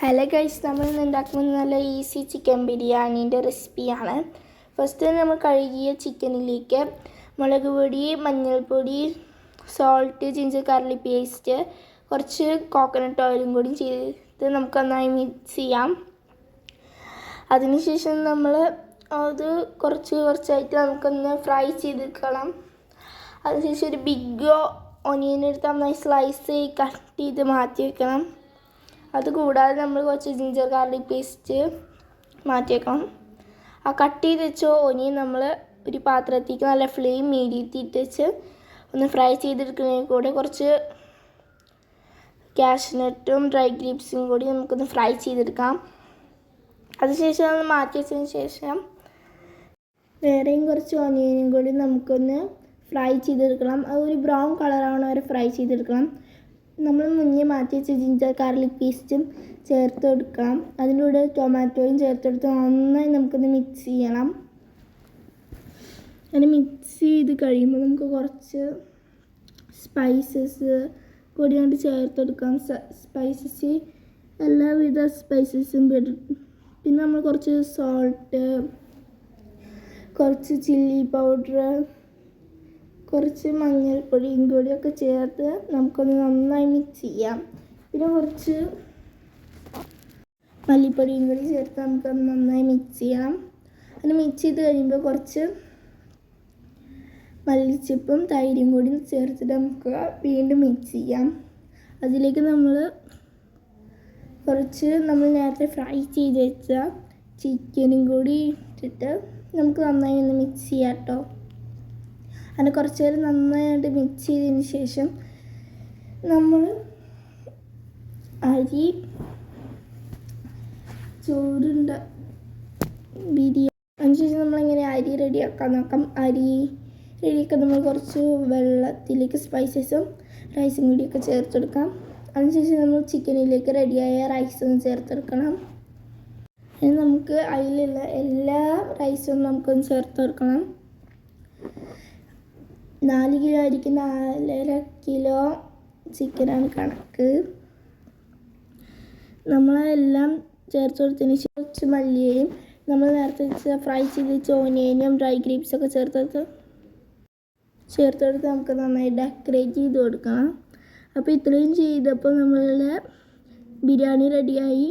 Hello guys, നമ്മൾ ഇന്ന് ഉണ്ടാക്കുന്നത് നല്ല ഈസി ചിക്കൻ ബിരിയാണീൻ്റെ റെസിപ്പിയാണ്. ഫസ്റ്റ് നമ്മൾ കഴുകിയ ചിക്കനിലേക്ക് മുളക് പൊടി, മഞ്ഞൾപ്പൊടി, സോൾട്ട്, ജിഞ്ചർ ഗാർലിക് പേസ്റ്റ്, കുറച്ച് കോക്കനട്ട് ഓയിലും കൂടി ചെയ്ത് നമുക്ക് നന്നായി മിക്സ് ചെയ്യാം. അതിനുശേഷം നമ്മൾ അത് കുറച്ചായിട്ട് നമുക്കൊന്ന് ഫ്രൈ ചെയ്തെടുക്കണം. അതിനുശേഷം ഒരു ബിഗ് ഒനിയൻ എടുത്ത് നന്നായി സ്ലൈസ് കട്ട് ചെയ്ത് മാറ്റി വെക്കണം. അതുകൂടാതെ നമ്മൾ കുറച്ച് ജിഞ്ചർ ഗാർലിക് പേസ്റ്റ് മാറ്റി വെക്കണം. ആ കട്ട് ചെയ്ത് വെച്ച ഒനിയൻ നമ്മൾ ഒരു പാത്രത്തേക്ക് നല്ല ഫ്ലെയിം മീഡിയത്തിട്ട് വെച്ച് ഒന്ന് ഫ്രൈ ചെയ്തെടുക്കുന്നതിൽ കൂടെ കുറച്ച് കാഷ്നട്ടും ഡ്രൈ ഗ്രേപ്സും കൂടി നമുക്കൊന്ന് ഫ്രൈ ചെയ്തെടുക്കാം. അതിനുശേഷം അത് മാറ്റി വെച്ചതിന് ശേഷം വേറെയും കുറച്ച് ഒനിയനും കൂടി നമുക്കൊന്ന് ഫ്രൈ ചെയ്തെടുക്കണം. അതൊരു ബ്രൗൺ കളറാവണ വരെ ഫ്രൈ ചെയ്തെടുക്കണം. നമ്മൾ മുന്നേ മാറ്റി വെച്ച ജിഞ്ചർ ഗാർലിക് പേസ്റ്റും ചേർത്ത് കൊടുക്കണം. അതിൻ്റെ കൂടെ ടൊമാറ്റോയും ചേർത്തെടുത്ത് നന്നായി നമുക്കൊന്ന് മിക്സ് ചെയ്യണം. അങ്ങനെ മിക്സ് ചെയ്ത് കഴിയുമ്പോൾ നമുക്ക് കുറച്ച് സ്പൈസസ് കൂടി കൊണ്ട് ചേർത്തെടുക്കാം. സ്പൈസസ് എല്ലാവിധ സ്പൈസസും പിന്നെ നമ്മൾ കുറച്ച് സോൾട്ട്, കുറച്ച് ചില്ലി പൗഡർ, കുറച്ച് മഞ്ഞൾപ്പൊടിയും കൂടിയൊക്കെ ചേർത്ത് നമുക്കൊന്ന് നന്നായി മിക്സ് ചെയ്യാം. പിന്നെ കുറച്ച് മല്ലിപ്പൊടിയും കൂടി ചേർത്ത് നമുക്കൊന്ന് നന്നായി മിക്സ് ചെയ്യണം. അത് മിക്സ് ചെയ്ത് കഴിയുമ്പോൾ കുറച്ച് മല്ലിച്ചപ്പും തൈരും കൂടി ചേർത്തിട്ട് നമുക്ക് വീണ്ടും മിക്സ് ചെയ്യാം. അതിലേക്ക് നമ്മൾ നേരത്തെ ഫ്രൈ ചെയ്ത് വെച്ച ചിക്കനും കൂടി ഇട്ടിട്ട് നമുക്ക് നന്നായി ഒന്ന് മിക്സ് ചെയ്യാം കേട്ടോ. അങ്ങനെ കുറച്ച് നേരം നന്നായിട്ട് മിക്സ് ചെയ്തതിന് ശേഷം നമ്മൾ ബിരിയാണി അതിനുശേഷം നമ്മളെങ്ങനെ അരി റെഡിയാക്കാൻ നോക്കാം. അരി റെഡിയാക്കാൻ നമ്മൾ കുറച്ച് വെള്ളത്തിലേക്ക് സ്പൈസസും റൈസും കൂടിയൊക്കെ ചേർത്തെടുക്കാം. അതിനുശേഷം നമ്മൾ ചിക്കനിലേക്ക് റെഡിയായ റൈസൊന്ന് ചേർത്തെടുക്കണം. ഇനി നമുക്ക് അതിലുള്ള എല്ലാ റൈസും നമുക്കൊന്ന് ചേർത്തെടുക്കണം. 4 കിലോ അരിക്ക് 4.5 കിലോ ചിക്കനാണ് കണക്ക്. നമ്മളെല്ലാം ചേർത്ത് കൊടുത്തതിന് ശേഷം കുറച്ച് മല്ലിയയും നമ്മൾ നേരത്തെ ഫ്രൈ ചെയ്ത് വെച്ച ഓനിയനും ഡ്രൈ ഗ്രേപ്സൊക്കെ ചേർത്തെടുത്ത് നമുക്ക് നന്നായി ഡെക്കറേറ്റ് ചെയ്ത് കൊടുക്കണം. അപ്പോൾ ഇത്രയും ചെയ്തപ്പോൾ നമ്മളുടെ ബിരിയാണി റെഡിയായി.